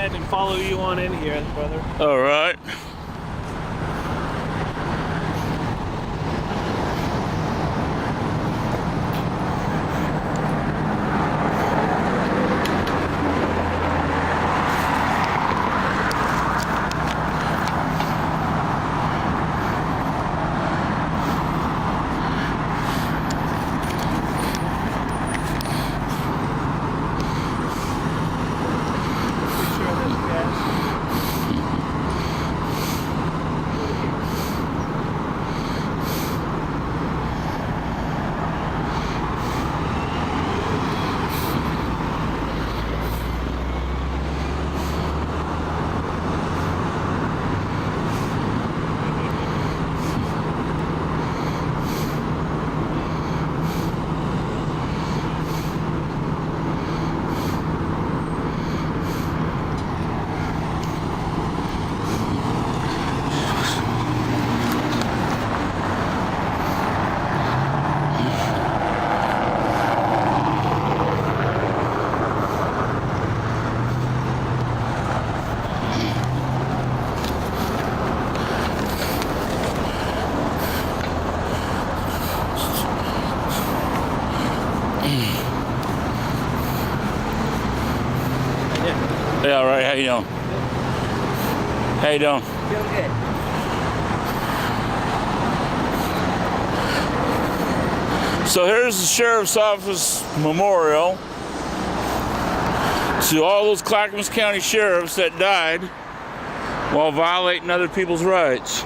ahead and follow you on in here, brother. All right. Yeah, all right. How you doing? How you doing? Feel good. So here's the Sheriff's Office memorial to all those Clackamas County sheriffs that died while violating other people's rights.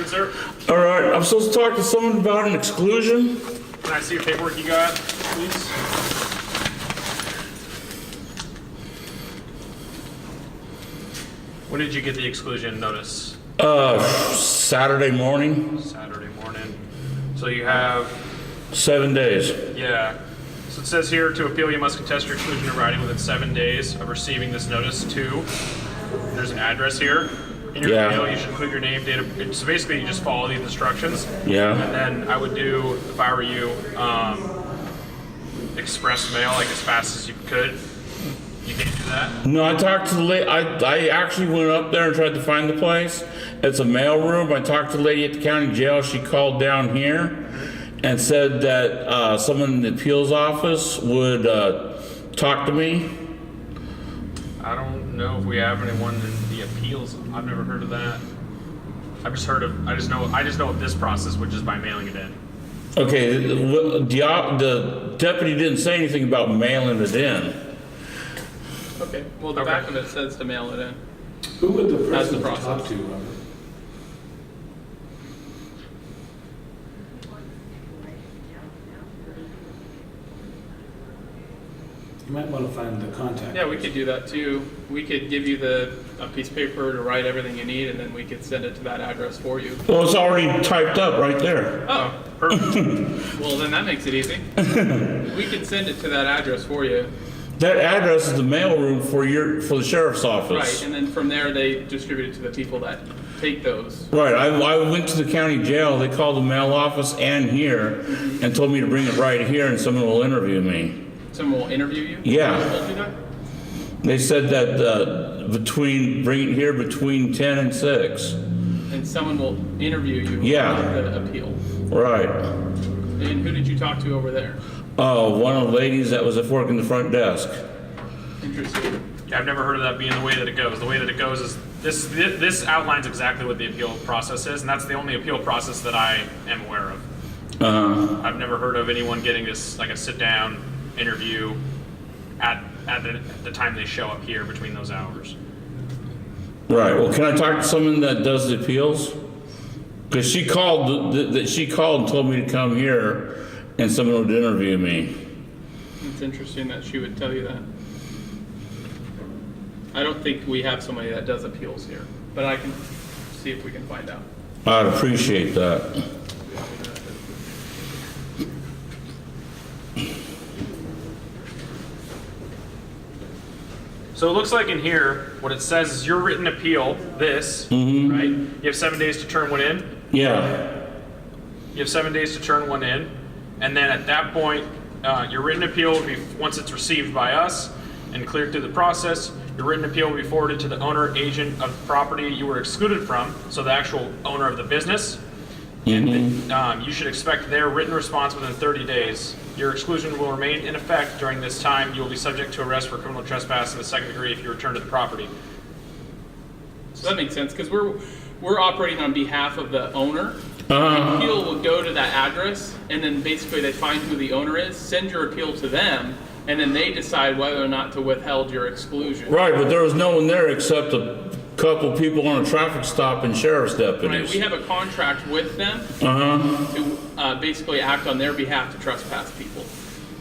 Sir, All right, I'm supposed to talk to someone about an exclusion. can I see your paperwork you got, please? When did you get the exclusion notice? Saturday morning, Saturday morning. So you have, 7 days. yeah. So it says here, to appeal, you must contest your exclusion in writing within 7 days of receiving this notice. 2, there's an address here. In your Yeah. appeal, you should include your name, date of, so basically you just follow these instructions. Yeah. And then I would do, if I were you, express mail like as fast as you could. You can't do that? No, I talked to the lady. I actually went up there and tried to find the place. It's a mail room. I talked to the lady at the county jail. She called down here and said that someone in the appeals office would talk to me. I don't know if we have anyone in the appeals. I've never heard of that. I just know of this process, which is by mailing it in. Okay, the deputy didn't say anything about mailing it in. Okay, well, the Okay. back of it says to mail it in. Who would the That's the president talk process. to, Robert? You might want to find the contact. Yeah, we could do that too. We could give you a piece of paper to write everything you need, and then we could send it to that address for you. Well, it's already typed up right there. Oh, Perfect. well, then that makes it easy. We could send it to that address for you. That address is the mail room for the sheriff's office. Right, and then from there, they distribute it to the people that take those. Right, I went to the county jail. They called the mail office and here and told me to bring it right here and someone will interview me. Someone will interview you? Yeah. Who told you that? They said that bring it here between 10 and 6. And someone will interview you Yeah. on the appeal. Right. And who did you talk to over there? One of the ladies that was at working the front desk. Interesting. Yeah, I've never heard of that being the way that it goes. The way that it goes is This outlines exactly what the appeal process is, and that's the only appeal process that I am aware of. I've never heard of anyone getting this, like a sit-down interview at the time they show up here between those hours. Right, well, can I talk to someone that does the appeals? Because she called, she called and told me to come here and someone would interview me. It's interesting that she would tell you that. I don't think we have somebody that does appeals here, but I can see if we can find out. I'd appreciate that. So it looks like in here, what it says is your written appeal, this, right? You have 7 days to turn one in. Yeah, You have 7 days to turn one in, and then at that point, your written appeal will be, once it's received by us and cleared through the process, your written appeal will be forwarded to the owner agent of the property you were excluded from, so the actual owner of the business. And you should expect their written response within 30 days. Your exclusion will remain in effect during this time. You will be subject to arrest for criminal trespass in the second degree if you return to the property. So that makes sense, because we're operating on behalf of the owner. The appeal will go to that address, and then basically they find who the owner is, send your appeal to them, and then they decide whether or not to withhold your exclusion. right, but there was no one there except a couple people on a traffic stop and sheriff's Right, deputies. we have a contract with them to basically act on their behalf to trespass people.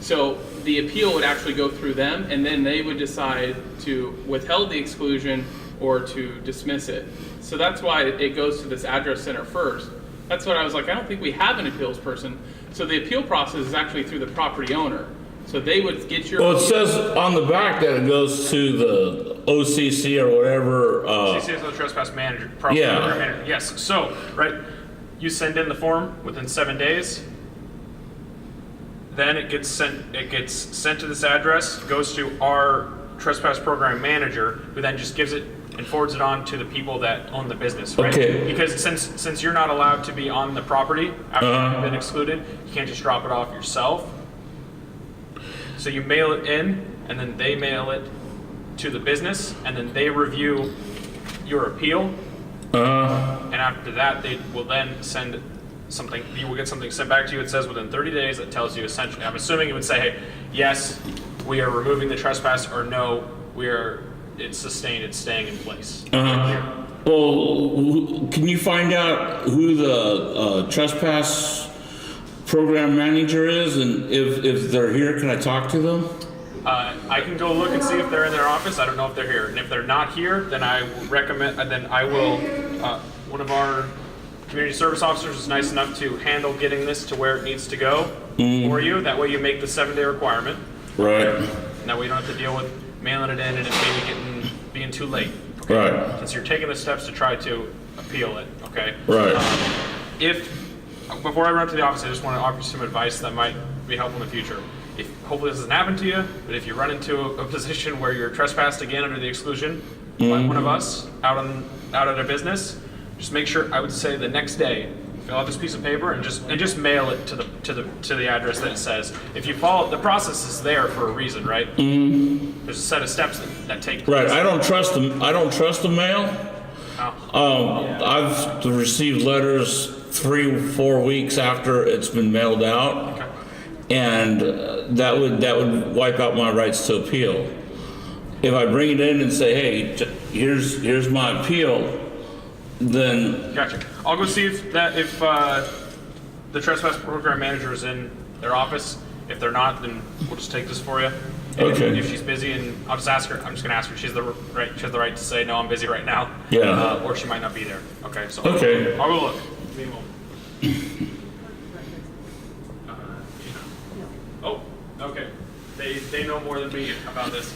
So the appeal would actually go through them, and then they would decide to withhold the exclusion or to dismiss it. So that's why it goes to this address center first. That's what I was like, I don't think we have an appeals person. So the appeal process is actually through the property owner. So they would get your... Well, it says on the back that it goes to the OCC or whatever. CC is the trespass manager. Property Yeah. program manager. Yes. So, right, you send in the form within 7 days. Then it gets sent. It gets sent to this address. Goes to our trespass program manager, who then just gives it and forwards it on to the people that own the business. Right? Okay. Because since you're not allowed to be on the property after you've been excluded, you can't just drop it off yourself. So you mail it in, and then they mail it to the business, and then they review your appeal. And after that, they will then send something. You will get something sent back to you. It says within 30 days. That tells you essentially. I'm assuming it would say, "Hey, yes, we are removing the trespass," or "No, it's sustained. It's staying in place." Well, can you find out who the trespass program manager is, and if they're here, can I talk to them? I can go look and see if they're in their office. I don't know if they're here, and if they're not here, then I will recommend. Then I will. One of our community service officers is nice enough to handle getting this to where it needs to go for you. That way, you make the 7-day requirement. Right. And that way, you don't have to deal with mailing it in and it maybe being too late. Okay? Right. Since you're taking the steps to try to appeal it. Okay. Right. Before I run to the office, I just want to offer you some advice that might be helpful in the future. Hopefully this doesn't happen to you, but if you run into a position where you're trespassed again under the exclusion by one of us out at a business, just make sure, I would say the next day, fill out this piece of paper and just mail it to the address that it says. If you follow, the process is there for a reason, right? There's a set of steps that take place. Right. I don't trust them. I don't trust the mail. I've received letters 3 or 4 weeks after it's been mailed out, and that would wipe out my rights to appeal. If I bring it in and say, "Hey, here's my appeal," then Gotcha. I'll go see if the trespass program manager is in their office. If they're not, then we'll just take this for you. And Okay. If she's busy, and I'll just ask her. I'm just gonna ask her. She has the right to say no. I'm busy right now. Yeah. Or she might not be there. Okay. So. Okay. I'll go look. Give me a moment. Oh. Okay. They know more than me about this.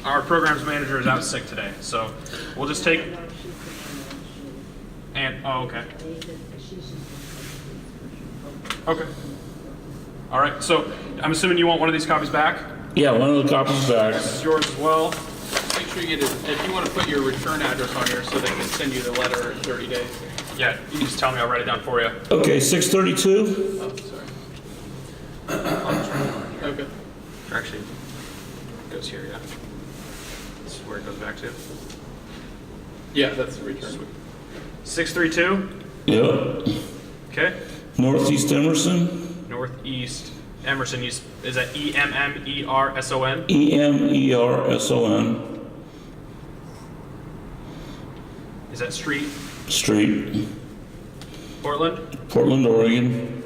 Our programs manager is out sick today, so we'll just take. And okay. Okay. All right. So I'm assuming you want one of these copies back. yeah, one of the copies back. This is yours as well. Make sure you get it, if you want to put your return address on here so they can send you the letter in 30 days. Yeah. You can just tell me. I'll write it down for you. Okay, 632. Oh, sorry. Okay. Actually, it goes here. Yeah. This is where it goes back to. Yeah, that's the return. 632. Yep. Okay. Northeast Emerson. Northeast Emerson. Is that EMMERSON? EMERSON. Is that street? Street. Portland. Portland, Oregon.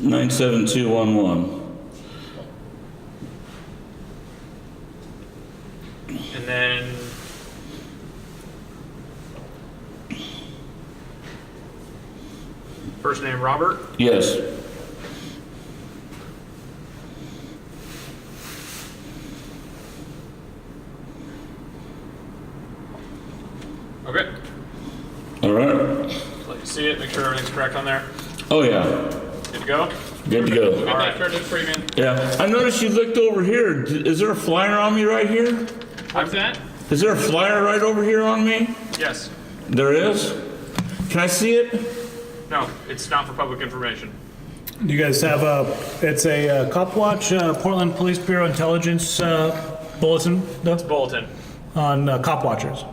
97211. And then first name Robert. Yes. Okay. All right. Let you see it. Make sure everything's correct on there. Oh yeah. Good to go. Good to go. Got All that right. turned in for you, man. Yeah. I noticed you looked over here. Is there a flyer on me right here? What's that? Is there a flyer right over here on me? Yes. There is? Can I see it? No, it's not for public information. Do you guys have it's a Cop Watch, Portland Police Bureau Intelligence bulletin Bulletin. on Cop Watchers.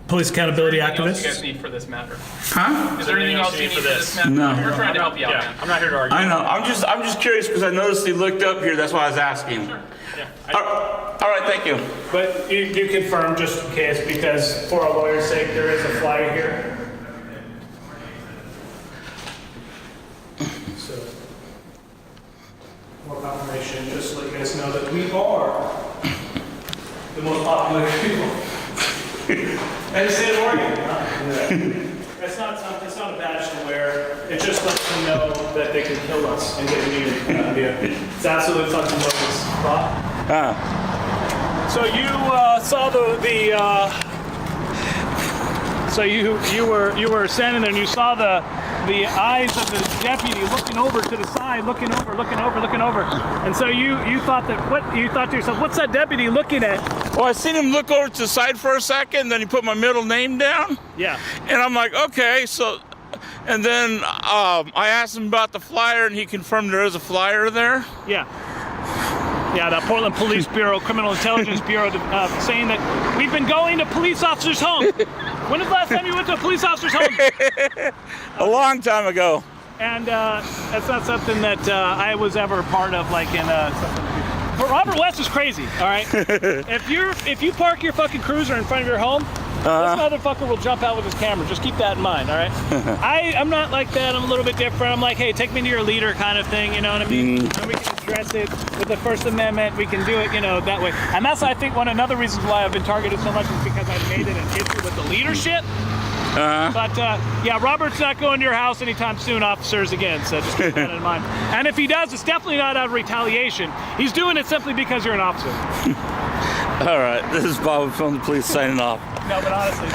Police accountability Anything else you guys activists. need for this matter? Huh? Is there anything else you need for this matter? No. We're trying to help you out, Yeah, man. I'm not here to argue. I know. I'm just curious because I noticed he looked up here. That's why I was asking. Yeah. All right. Thank you. But you confirm just in case, because for our lawyer's sake, there is a flyer here. So, more confirmation, just to let you guys know that we are the most popular people in the state of Oregon. It's not a badge to wear. It just lets them know that they can kill us and get immunity. It's absolutely fucking bogus. Bob? So you saw so you were standing there and you saw the eyes of the deputy looking over to the side, looking over, and so you thought to yourself, what's that deputy looking at? Well, I seen him look over to the side for a second, then he put my middle name down, Yeah. and I'm like, okay, so, and then I asked him about the flyer, and he confirmed there is a flyer there. Yeah. Yeah, the Portland Police Bureau, Criminal Intelligence Bureau, saying that we've been going to police officers' homes. When was the last time you went to a police officer's home? A long time ago. And that's not something that I was ever a part of, like in something. But Robert West is crazy, all right? If you park your fucking cruiser in front of your home, this motherfucker will jump out with his camera. Just keep that in mind, all right? I'm not like that. I'm a little bit different. I'm like, hey, take me to your leader kind of thing, you know what I mean? And we can address it with the First Amendment. We can do it, that way. And that's, I think, one of the reasons why I've been targeted so much is because I made it an issue with the leadership. But yeah, Robert's not going to your house anytime soon, officers, again, so just keep that in mind. And if he does, it's definitely not out of retaliation. He's doing it simply because you're an officer. All right, this is Bob from the police signing off. No, but honestly.